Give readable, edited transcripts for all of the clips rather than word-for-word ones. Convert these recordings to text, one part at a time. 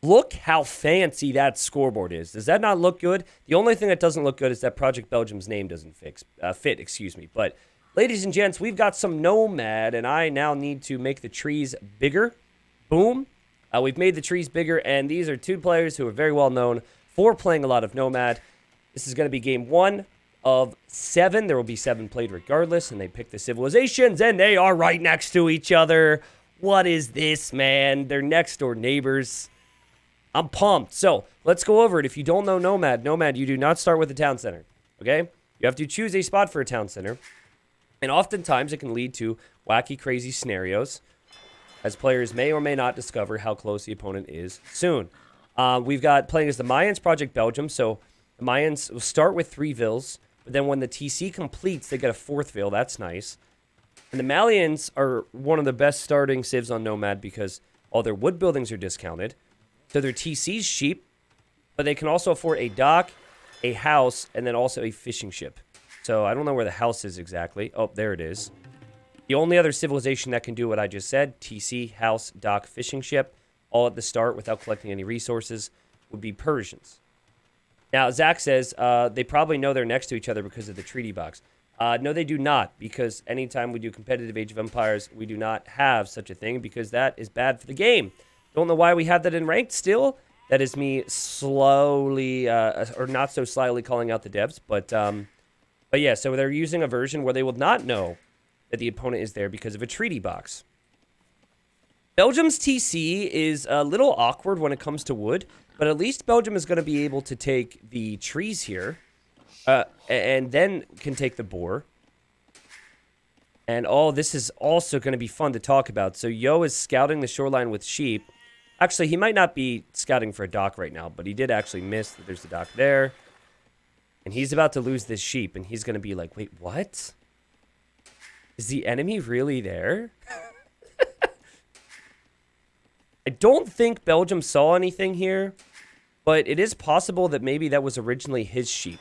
Look how fancy that scoreboard is. Does that not look good? The only thing that doesn't look good is that Project Belgium's name doesn't fit, excuse me. But, ladies and gents, we've got some Nomad, and I now need to make the trees bigger. Boom. We've made the trees bigger, and these are two players who are very well known for playing a lot of Nomad. This is going to be game 1 of 7. There will be 7 played regardless, and they pick the civilizations, and they are right next to each other. What is this, man? They're next door neighbors. I'm pumped. So let's go over it. If you don't know Nomad, you do not start with a town center, okay? You have to choose a spot for a town center, and oftentimes it can lead to wacky, crazy scenarios, as players may or may not discover how close the opponent is soon. We've got playing as the Mayans, Project Belgium. So the Mayans will start with 3 vills, but then when the TC completes, they get a 4th vill. That's nice. And the Malians are one of the best starting civs on Nomad because all their wood buildings are discounted. So their TC's cheap, but they can also afford a dock, a house, and then also a fishing ship. So I don't know where the house is exactly. Oh, there it is. The only other civilization that can do what I just said, TC, house, dock, fishing ship, all at the start without collecting any resources, would be Persians. Now, Zach says they probably know they're next to each other because of the treaty box. No, they do not, because anytime we do competitive Age of Empires, we do not have such a thing because that is bad for the game. Don't know why we have that in ranked still. That is me slowly, or not so slyly calling out the devs. But yeah, so they're using a version where they will not know that the opponent is there because of a treaty box. Belgium's TC is a little awkward when it comes to wood, but at least Belgium is going to be able to take the trees here, and then can take the boar. And this is also going to be fun to talk about. So Yo is scouting the shoreline with sheep. Actually, he might not be scouting for a dock right now, but he did actually miss that there's a dock there. And he's about to lose this sheep, and he's going to be like, wait, what? Is the enemy really there? I don't think Belgium saw anything here, but it is possible that maybe that was originally his sheep.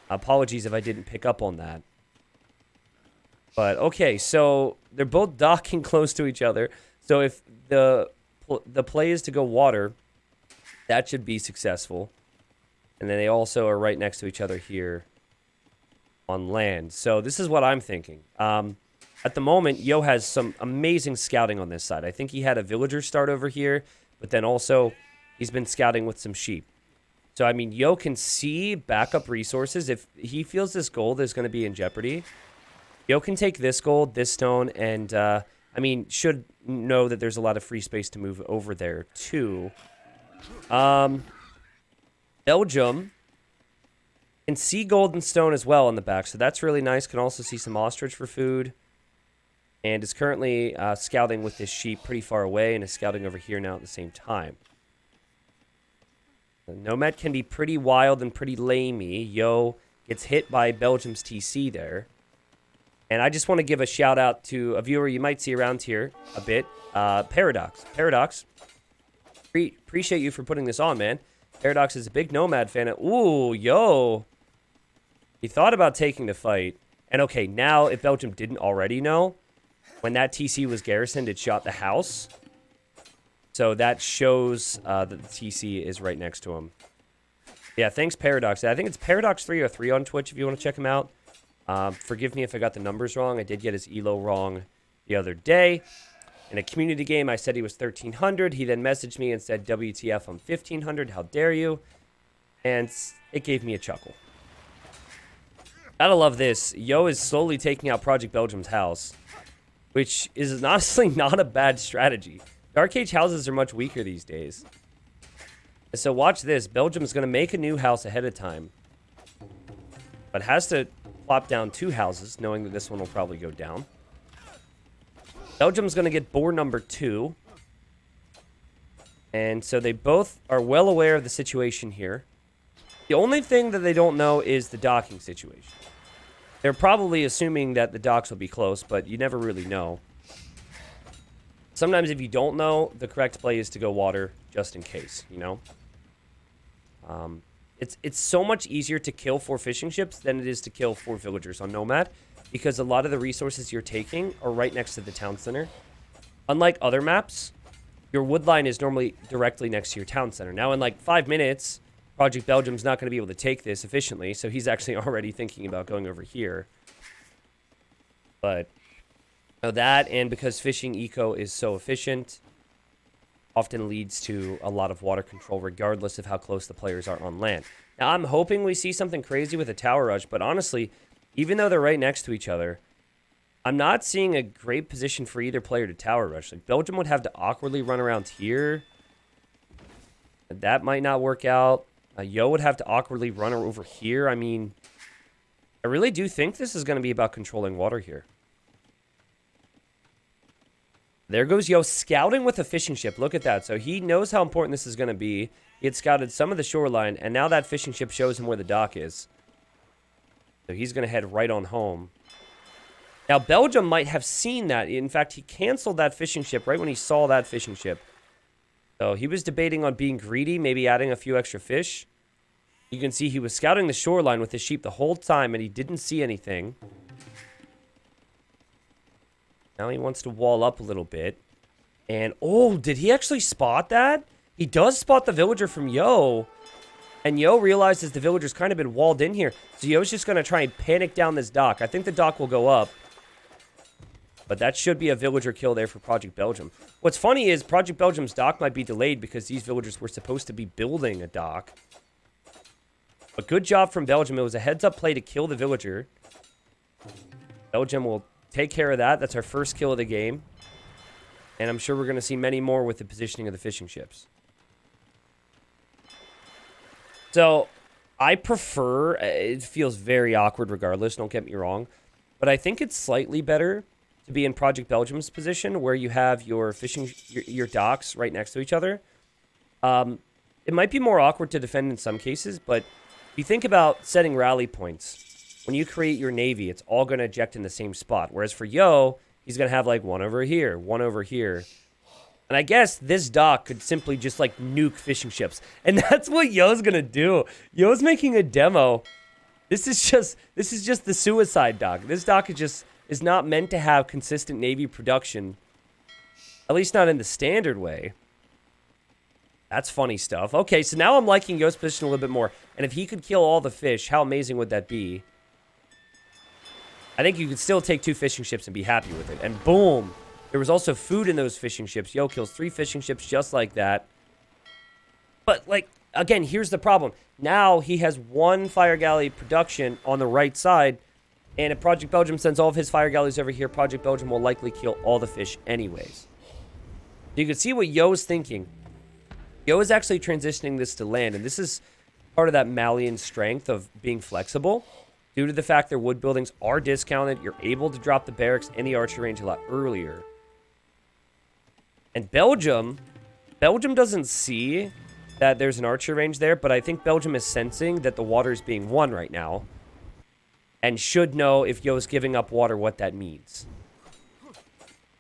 Apologies if I didn't pick up on that. But, okay, so they're both docking close to each other. So if the play is to go water, that should be successful. And then they also are right next to each other here on land. So this is what I'm thinking. At the moment, Yo has some amazing scouting on this side. I think he had a villager start over here, but then also he's been scouting with some sheep. So, I mean, Yo can see backup resources. If he feels this gold is going to be in jeopardy, Yo can take this gold, this stone, and, I mean, should know that there's a lot of free space to move over there, too. Belgium can see gold and stone as well on the back, so that's really nice. Can also see some ostrich for food. And is currently scouting with this sheep pretty far away and is scouting over here now at the same time. The Nomad can be pretty wild and pretty lamey. Yo gets hit by Belgium's TC there. And I just want to give a shout out to a viewer you might see around here a bit. Paradox. Paradox. Appreciate you for putting this on, man. Paradox is a big Nomad fan. Ooh, Yo. He thought about taking the fight. And okay, now if Belgium didn't already know, when that TC was garrisoned, it shot the house. So that shows that the TC is right next to him. Yeah, thanks, Paradox. I think it's Paradox303 on Twitch if you want to check him out. Forgive me if I got the numbers wrong. I did get his elo wrong the other day. In a community game, I said he was 1,300. He then messaged me and said, WTF, I'm 1,500. How dare you? And it gave me a chuckle. Gotta love this. Yo is slowly taking out Project Belgium's house, which is honestly not a bad strategy. Dark Age houses are much weaker these days. So watch this. Belgium is going to make a new house ahead of time, but has to plop down 2 houses, knowing that this one will probably go down. Belgium's going to get boar number 2. And so they both are well aware of the situation here. The only thing that they don't know is the docking situation. They're probably assuming that the docks will be close, but you never really know. Sometimes if you don't know, the correct play is to go water just in case, you know? It's so much easier to kill 4 fishing ships than it is to kill 4 villagers on Nomad, because a lot of the resources you're taking are right next to the town center. Unlike other maps, your wood line is normally directly next to your town center. Now, in like 5 minutes, Project Belgium's not going to be able to take this efficiently, so he's actually already thinking about going over here. But that, and because fishing eco is so efficient, often leads to a lot of water control, regardless of how close the players are on land. Now, I'm hoping we see something crazy with a tower rush, but honestly, even though they're right next to each other, I'm not seeing a great position for either player to tower rush. Like, Belgium would have to awkwardly run around here. That might not work out. Yo would have to awkwardly run over here. I mean, I really do think this is going to be about controlling water here. There goes Yo scouting with a fishing ship. Look at that. So he knows how important this is going to be. He had scouted some of the shoreline, and now that fishing ship shows him where the dock is. So he's going to head right on home. Now, Belgium might have seen that. In fact, he canceled that fishing ship right when he saw that fishing ship. So he was debating on being greedy, maybe adding a few extra fish. You can see he was scouting the shoreline with his sheep the whole time, and he didn't see anything. Now he wants to wall up a little bit. And, oh, did he actually spot that? He does spot the villager from Yo. And Yo realizes the villager's kind of been walled in here. So Yo's just going to try and panic down this dock. I think the dock will go up. But that should be a villager kill there for Project Belgium. What's funny is Project Belgium's dock might be delayed because these villagers were supposed to be building a dock. But good job from Belgium. It was a heads-up play to kill the villager. Belgium will take care of that. That's our first kill of the game. And I'm sure we're going to see many more with the positioning of the fishing ships. So, I prefer... It feels very awkward regardless, don't get me wrong. But I think it's slightly better to be in Project Belgium's position where you have your fishing... your docks right next to each other. It might be more awkward to defend in some cases, but if you think about setting rally points... When you create your navy, it's all going to eject in the same spot. Whereas for Yo, he's going to have like one over here, one over here. And I guess this dock could simply just like nuke fishing ships. And that's what Yo's going to do. Yo's making a demo. This is just the suicide dock. This dock is not meant to have consistent navy production. At least not in the standard way. That's funny stuff. Okay, so now I'm liking Yo's position a little bit more. And if he could kill all the fish, how amazing would that be? I think you could still take 2 fishing ships and be happy with it. And boom! There was also food in those fishing ships. Yo kills 3 fishing ships just like that. But, like, again, here's the problem. Now he has 1 fire galley production on the right side. And if Project Belgium sends all of his fire galleys over here, Project Belgium will likely kill all the fish anyways. You can see what Yo's thinking. Yo is actually transitioning this to land. And this is part of that Malian strength of being flexible. Due to the fact their wood buildings are discounted, you're able to drop the barracks and the archer range a lot earlier. And Belgium doesn't see that there's an archer range there, but I think Belgium is sensing that the water is being won right now. And should know if Yo's giving up water what that means.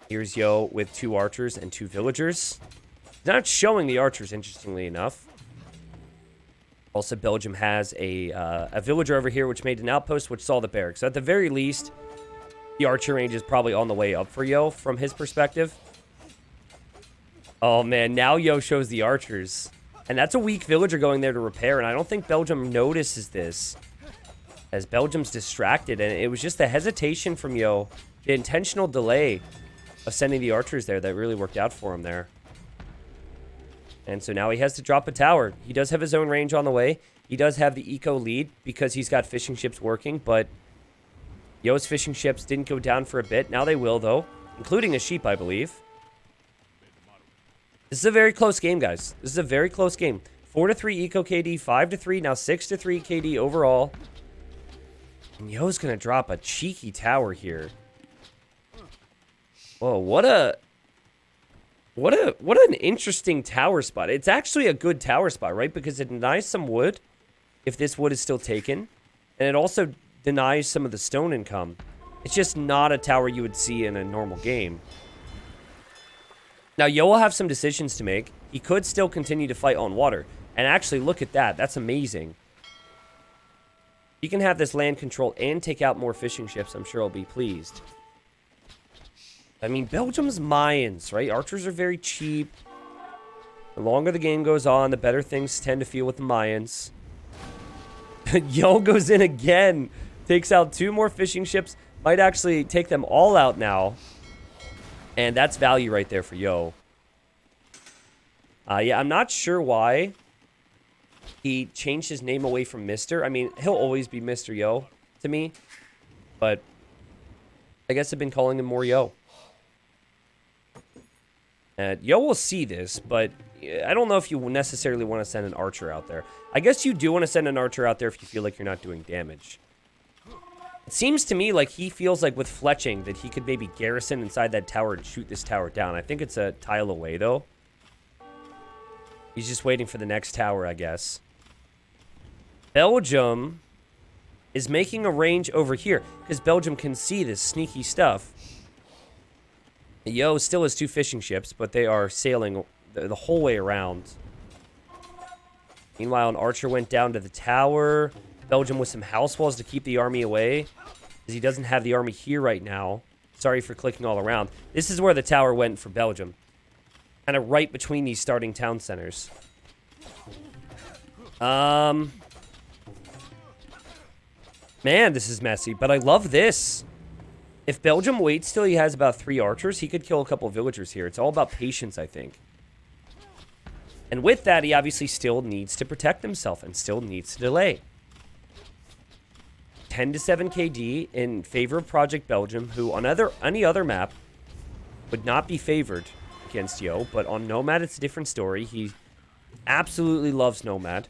Here's Yo with 2 archers and 2 villagers. He's not showing the archers, interestingly enough. Also, Belgium has a villager over here, which made an outpost, which saw the barracks. So at the very least, the archer range is probably on the way up for Yo from his perspective. Oh, man. Now Yo shows the archers. And that's a weak villager going there to repair. And I don't think Belgium notices this. As Belgium's distracted. And it was just the hesitation from Yo. The intentional delay of sending the archers there that really worked out for him there. And so now he has to drop a tower. He does have his own range on the way. He does have the eco lead because he's got fishing ships working. But Yo's fishing ships didn't go down for a bit. Now they will, though. Including a sheep, I believe. This is a very close game, guys. This is a very close game. 4-3 eco KD, 5-3, now 6-3 KD overall. And Yo's going to drop a cheeky tower here. Whoa, what an interesting tower spot. It's actually a good tower spot, right? Because it denies some wood if this wood is still taken. And it also denies some of the stone income. It's just not a tower you would see in a normal game. Now, Yo will have some decisions to make. He could still continue to fight on water. And actually, look at that. That's amazing. He can have this land control and take out more fishing ships. I'm sure he'll be pleased. I mean, Belgium's Mayans, right? Archers are very cheap. The longer the game goes on, the better things tend to feel with the Mayans. Yo goes in again. Takes out 2 more fishing ships. Might actually take them all out now. And that's value right there for Yo. Yeah, I'm not sure why he changed his name away from Mr. I mean, he'll always be Mr. Yo to me. But I guess I've been calling him more Yo. Yo will see this, but I don't know if you necessarily want to send an archer out there. I guess you do want to send an archer out there if you feel like you're not doing damage. It seems to me like he feels like with fletching that he could maybe garrison inside that tower and shoot this tower down. I think it's a tile away, though. He's just waiting for the next tower, I guess. Belgium is making a range over here because Belgium can see this sneaky stuff. Yo still has 2 fishing ships, but they are sailing the whole way around. Meanwhile, an archer went down to the tower. Belgium with some house walls to keep the army away, because he doesn't have the army here right now. Sorry for clicking all around. This is where the tower went for Belgium. Kind of right between these starting town centers. Man, this is messy, but I love this. If Belgium waits till he has about 3 archers, he could kill a couple of villagers here. It's all about patience, I think. And with that, he obviously still needs to protect himself and still needs to delay. 10 to 7 KD in favor of Project Belgium, who on any other map would not be favored against Yo, but on Nomad it's a different story. He absolutely loves Nomad.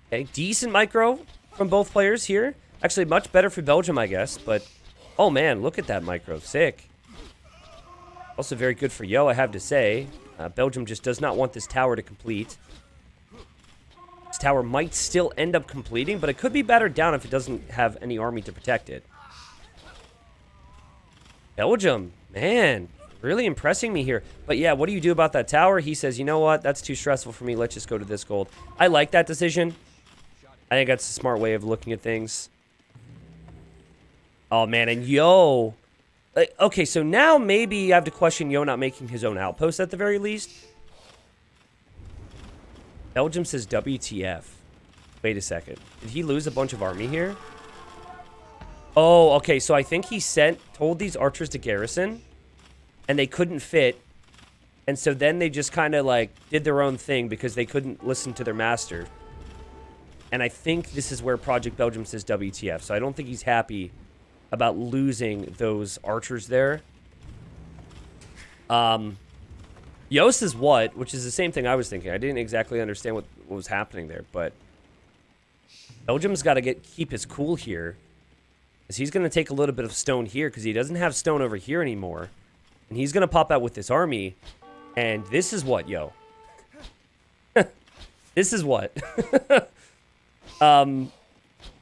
Okay, decent micro from both players here. Actually, much better for Belgium, I guess, but oh man, look at that micro. Sick. Also very good for Yo, I have to say. Belgium just does not want this tower to complete. This tower might still end up completing, but it could be battered down if it doesn't have any army to protect it. Belgium, man, really impressing me here. But yeah, what do you do about that tower? He says, you know what? That's too stressful for me. Let's just go to this gold. I like that decision. I think that's a smart way of looking at things. Oh, man, and Yo. Okay, so now maybe you have to question Yo not making his own outpost at the very least. Belgium says WTF. Wait a second. Did he lose a bunch of army here? Oh, okay. So I think he told these archers to garrison, and they couldn't fit. And so then they just kind of like did their own thing because they couldn't listen to their master. And I think this is where Project Belgium says WTF. So I don't think he's happy about losing those archers there. Yo says what, which is the same thing I was thinking. I didn't exactly understand what was happening there, but Belgium's got to keep his cool here, because he's going to take a little bit of stone here, because he doesn't have stone over here anymore, and he's going to pop out with this army, and this is what, Yo. This is what.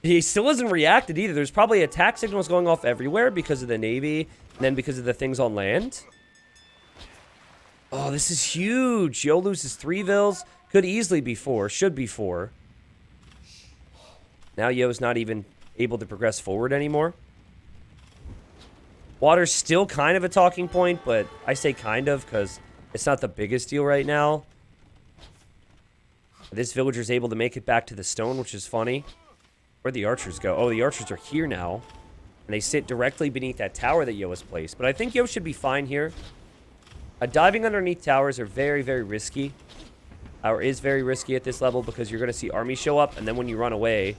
He still hasn't reacted either. There's probably attack signals going off everywhere because of the Navy, and then because of the things on land. Oh, this is huge. Yo loses 3 vills. Could easily be 4. Should be 4. Now Yo's not even able to progress forward anymore. Water's still kind of a talking point, but I say kind of because it's not the biggest deal right now. This villager's able to make it back to the stone, which is funny. Where'd the archers go? Oh, the archers are here now. And they sit directly beneath that tower that Yo has placed. But I think Yo should be fine here. Diving underneath towers are very, very risky. Or is very risky at this level because you're going to see armies show up. And then when you run away,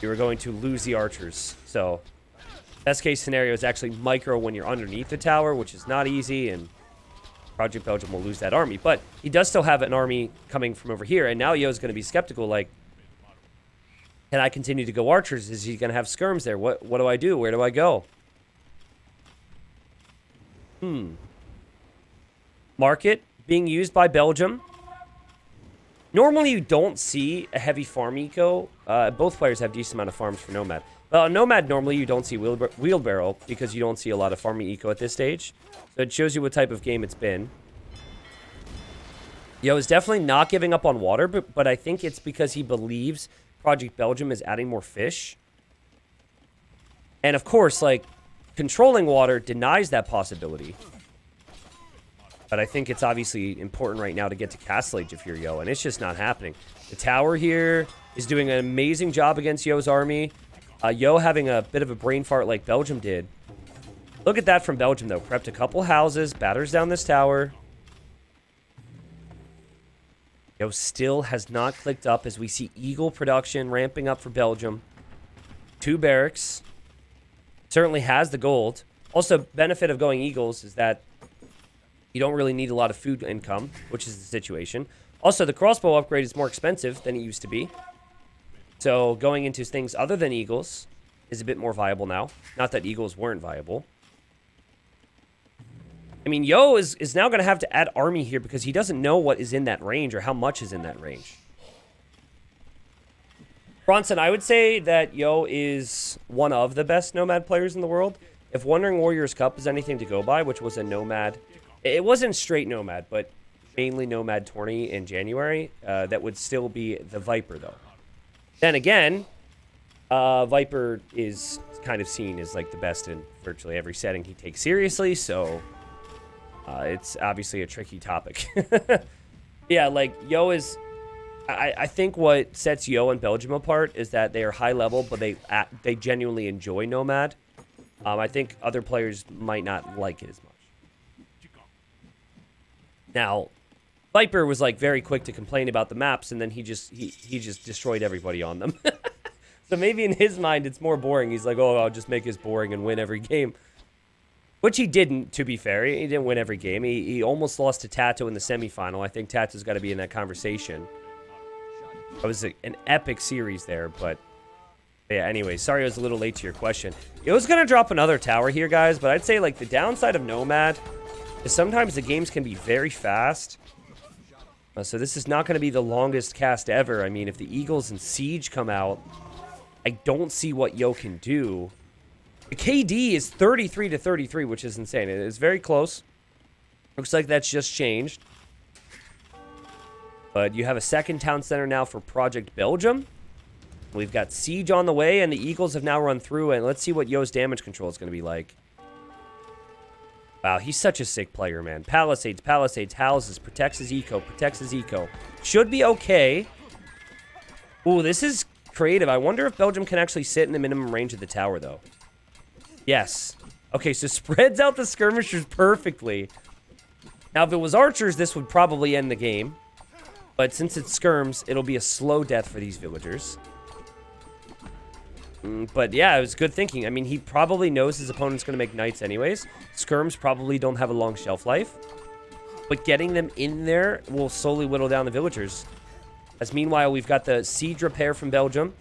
you're going to lose the archers. So, best case scenario is actually micro when you're underneath the tower, which is not easy. And Project Belgium will lose that army. But he does still have an army coming from over here. And now Yo's going to be skeptical, like, can I continue to go archers? Is he going to have skirms there? What do I do? Where do I go? Market being used by Belgium. Normally, you don't see a heavy farm eco. Both players have decent amount of farms for Nomad. But on Nomad, normally you don't see wheelbarrow because you don't see a lot of farming eco at this stage. So it shows you what type of game it's been. Yo is definitely not giving up on water, but I think it's because he believes Project Belgium is adding more fish. And of course, like, controlling water denies that possibility. But I think it's obviously important right now to get to Castle Age if you're Yo, and it's just not happening. The tower here is doing an amazing job against Yo's army. Yo having a bit of a brain fart like Belgium did. Look at that from Belgium, though. Prepped a couple houses, batters down this tower. Yo still has not clicked up as we see Eagle production ramping up for Belgium. 2 barracks. Certainly has the gold. Also, benefit of going Eagles is that you don't really need a lot of food income, which is the situation. Also, the crossbow upgrade is more expensive than it used to be. So going into things other than Eagles is a bit more viable now. Not that Eagles weren't viable. I mean, Yo is now going to have to add army here because he doesn't know what is in that range or how much is in that range. Bronson, I would say that Yo is one of the best Nomad players in the world. If Wandering Warriors Cup is anything to go by, which was a Nomad... It wasn't straight Nomad, but mainly Nomad tourney in January. That would still be the Viper, though. Then again, Viper is kind of seen as like the best in virtually every setting he takes seriously, so it's obviously a tricky topic. Yeah, like Yo is... I think what sets Yo and Belgium apart is that they are high level, but they genuinely enjoy Nomad. I think other players might not like it as much. Now, Viper was like very quick to complain about the maps, and then he just destroyed everybody on them. So maybe in his mind it's more boring. He's like, oh, I'll just make this boring and win every game. Which he didn't, to be fair. He didn't win every game. He almost lost to Tato in the semifinal. I think Tato's got to be in that conversation. It was an epic series there, but... Yeah, anyway, sorry I was a little late to your question. It was going to drop another tower here, guys, but I'd say, like, the downside of Nomad is sometimes the games can be very fast. So this is not going to be the longest cast ever. I mean, if the Eagles and Siege come out, I don't see what Yo can do. The KD is 33 to 33, which is insane. It is very close. Looks like that's just changed. But you have a second town center now for Project Belgium. We've got Siege on the way, and the Eagles have now run through, and let's see what Yo's damage control is going to be like. Wow, he's such a sick player, man. Palisades, palisades, houses, protects his eco, protects his eco. Should be okay. Ooh, this is creative. I wonder if Belgium can actually sit in the minimum range of the tower, though. Yes. Okay, so spreads out the skirmishers perfectly. Now, if it was archers, this would probably end the game. But since it's skirms, it'll be a slow death for these villagers. But yeah, it was good thinking. I mean, he probably knows his opponent's going to make knights anyways. Skirms probably don't have a long shelf life. But getting them in there will slowly whittle down the villagers. As meanwhile, we've got the siege repair from Belgium.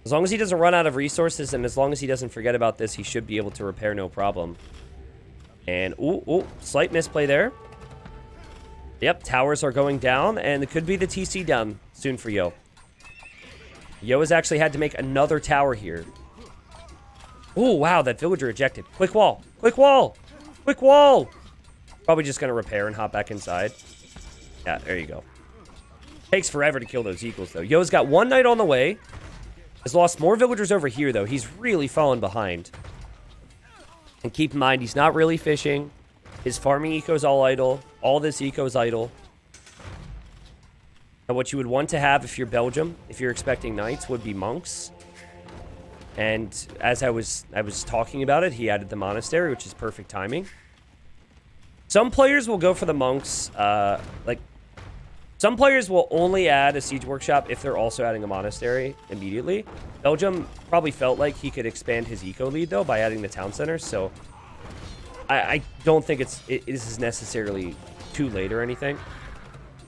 As long as he doesn't run out of resources and as long as he doesn't forget about this, he should be able to repair no problem. And, ooh, slight misplay there. Yep, towers are going down, and it could be the TC down soon for Yo. Yo has actually had to make another tower here. Oh, wow, that villager ejected. Quick wall, quick wall, quick wall. Probably just going to repair and hop back inside. Yeah, there you go. Takes forever to kill those eagles, though. Yo's got one knight on the way. Has lost more villagers over here, though. He's really fallen behind. And keep in mind, he's not really fishing. His farming eco's all idle. All this eco's idle. And what you would want to have if you're Belgium, if you're expecting knights, would be monks. And as I was talking about it, he added the monastery, which is perfect timing. Some players will go for the monks. Some players will only add a siege workshop if they're also adding a monastery immediately. Belgium probably felt like he could expand his eco lead, though, by adding the town center. So I don't think this is necessarily too late or anything.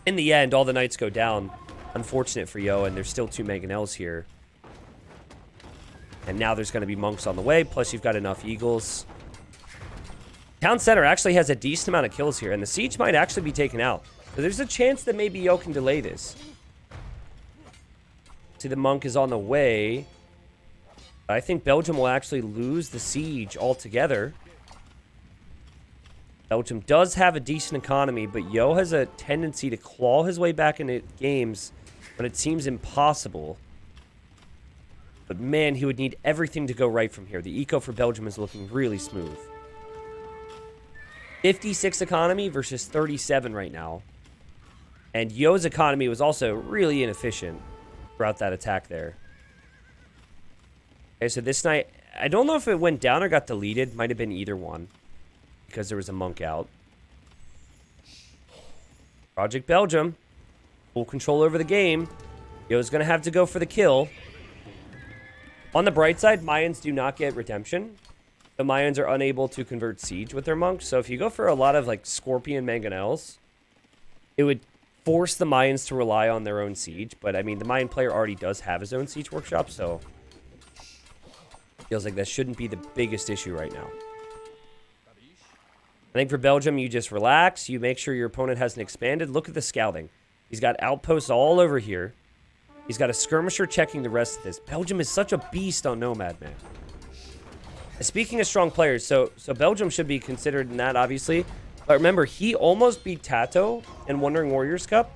In the end, all the knights go down. Unfortunate for Yo, and there's still 2 mangonels here. And now there's going to be monks on the way, plus you've got enough eagles. Town center actually has a decent amount of kills here, and the siege might actually be taken out. So there's a chance that maybe Yo can delay this. See, the monk is on the way. I think Belgium will actually lose the siege altogether. Belgium does have a decent economy, but Yo has a tendency to claw his way back into games when it seems impossible. But man, he would need everything to go right from here. The eco for Belgium is looking really smooth. 56 economy versus 37 right now. And Yo's economy was also really inefficient throughout that attack there. Okay, so this night, I don't know if it went down or got deleted. Might have been either one. Because there was a monk out. Project Belgium. Full control over the game. Yo's going to have to go for the kill. On the bright side, Mayans do not get redemption. The Mayans are unable to convert siege with their monks. So if you go for a lot of like Scorpion Mangonels, it would force the Mayans to rely on their own siege. But I mean, the Mayan player already does have his own siege workshop, so feels like that shouldn't be the biggest issue right now. I think for Belgium, you just relax. You make sure your opponent hasn't expanded. Look at the scouting. He's got outposts all over here. He's got a skirmisher checking the rest of this. Belgium is such a beast on Nomad, man. Speaking of strong players, so Belgium should be considered in that, obviously. But remember, he almost beat Tato in Wandering Warriors Cup.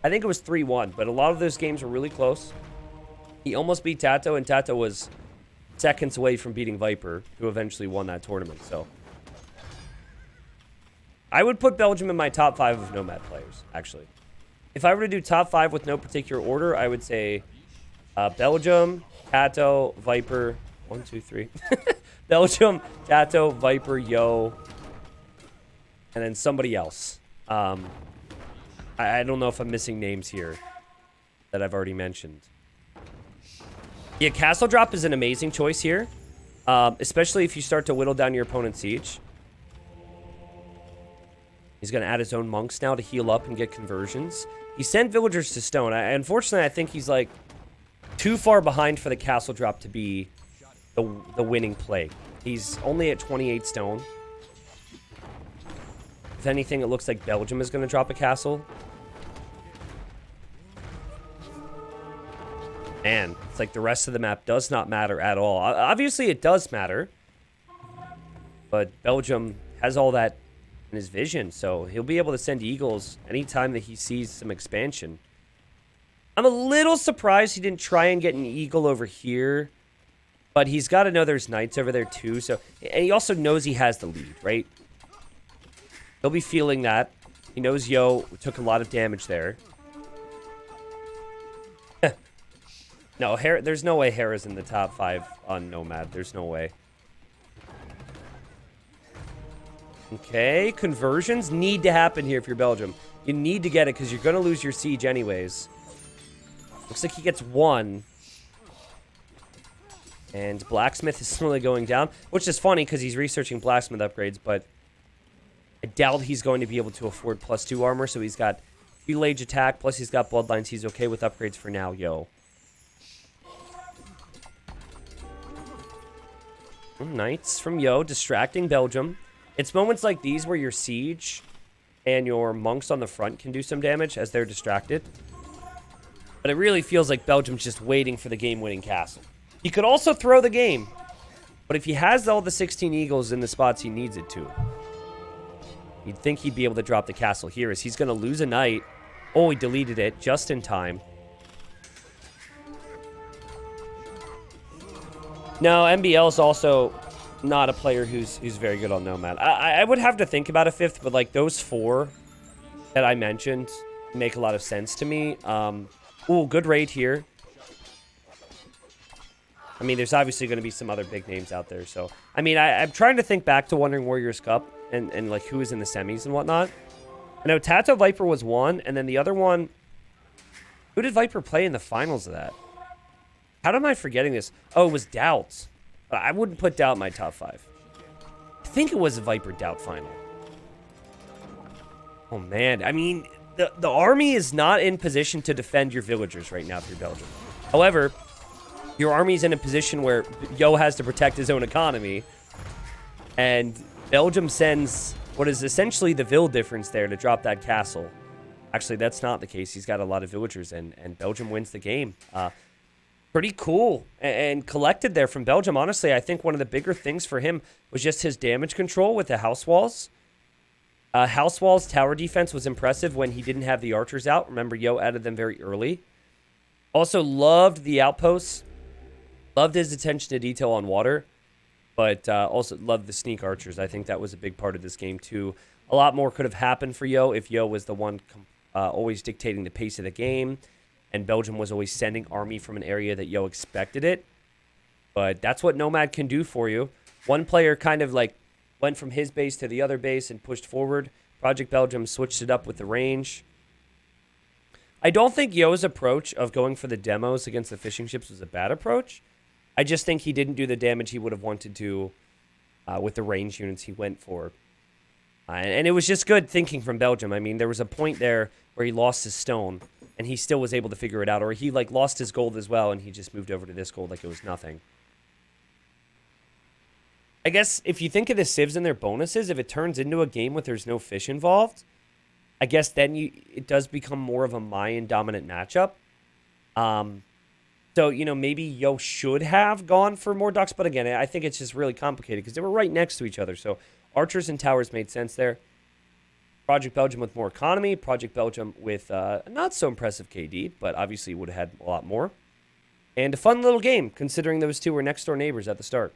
I think it was 3-1, but a lot of those games were really close. He almost beat Tato, and Tato was seconds away from beating Viper, who eventually won that tournament. So I would put Belgium in my top 5 of Nomad players, actually. If I were to do top 5 with no particular order, I would say Belgium, Tato, Viper. 1, 2, 3. Belgium, Tato, Viper, Yo, and then somebody else. I don't know if I'm missing names here that I've already mentioned. Yeah, Castle Drop is an amazing choice here, especially if you start to whittle down your opponent's siege. He's going to add his own monks now to heal up and get conversions. He sent villagers to stone. Unfortunately, I think he's like too far behind for the Castle Drop to be the winning play. He's only at 28 stone. If anything, it looks like Belgium is going to drop a castle. Man, it's like the rest of the map does not matter at all. Obviously, it does matter. But Belgium has all that in his vision, so he'll be able to send eagles anytime that he sees some expansion. I'm a little surprised he didn't try and get an eagle over here. But he's got to know there's knights over there too. So, and he also knows he has the lead, right? He'll be feeling that. He knows Yo took a lot of damage there. No, there's no way Hera's in the top 5 on Nomad. There's no way. Okay, conversions need to happen here if you're Belgium. You need to get it because you're going to lose your siege anyways. Looks like he gets 1. And Blacksmith is slowly going down, which is funny because he's researching Blacksmith upgrades, but I doubt he's going to be able to afford +2 armor, so he's got Fuel Age attack, plus he's got Bloodlines. He's okay with upgrades for now, Yo. Knights from Yo, distracting Belgium. It's moments like these where your siege and your monks on the front can do some damage as they're distracted. But it really feels like Belgium's just waiting for the game-winning castle. He could also throw the game, but if he has all the 16 eagles in the spots he needs it to, you'd think he'd be able to drop the castle here as he's going to lose a knight. Oh, he deleted it just in time. No, MBL is also not a player who's very good on Nomad. I would have to think about a 5th, but like those 4 that I mentioned make a lot of sense to me. Ooh, good raid here. I mean, there's obviously going to be some other big names out there. So, I mean, I'm trying to think back to Wandering Warriors Cup and like who was in the semis and whatnot. I know Tato Viper was 1, and then the other one, who did Viper play in the finals of that? How am I forgetting this? Oh, it was Doubt. But I wouldn't put Doubt in my top 5. I think it was a Viper Doubt final. Oh, man. I mean, the army is not in position to defend your villagers right now if you're Belgium. However, your army's in a position where Yo has to protect his own economy. And Belgium sends what is essentially the Vil difference there to drop that castle. Actually, that's not the case. He's got a lot of villagers, and Belgium wins the game. Pretty cool and collected there from Belgium. Honestly, I think one of the bigger things for him was just his damage control with the house walls. House walls tower defense was impressive when he didn't have the archers out. Remember, Yo added them very early. Also loved the outposts. Loved his attention to detail on water. but also love the sneak archers. I think that was a big part of this game too. A lot more could have happened for Yo if Yo was the one always dictating the pace of the game, and Belgium was always sending army from an area that Yo expected it. But that's what Nomad can do for you. One player kind of like went from his base to the other base and pushed forward. Project Belgium switched it up with the range. I don't think Yo's approach of going for the demos against the fishing ships was a bad approach. I just think he didn't do the damage he would have wanted to with the range units he went for. And it was just good thinking from Belgium. I mean, there was a point there where he lost his stone, and he still was able to figure it out. Or he like lost his gold as well, and he just moved over to this gold like it was nothing. I guess if you think of the civs and their bonuses, if it turns into a game where there's no fish involved, I guess then it does become more of a Mayan dominant matchup. So, maybe Yo should have gone for more ducks, but again, I think it's just really complicated because they were right next to each other. So archers and towers made sense there. Project Belgium with more economy. Project Belgium with a not so impressive KD, but obviously would have had a lot more. And a fun little game considering those two were next door neighbors at the start.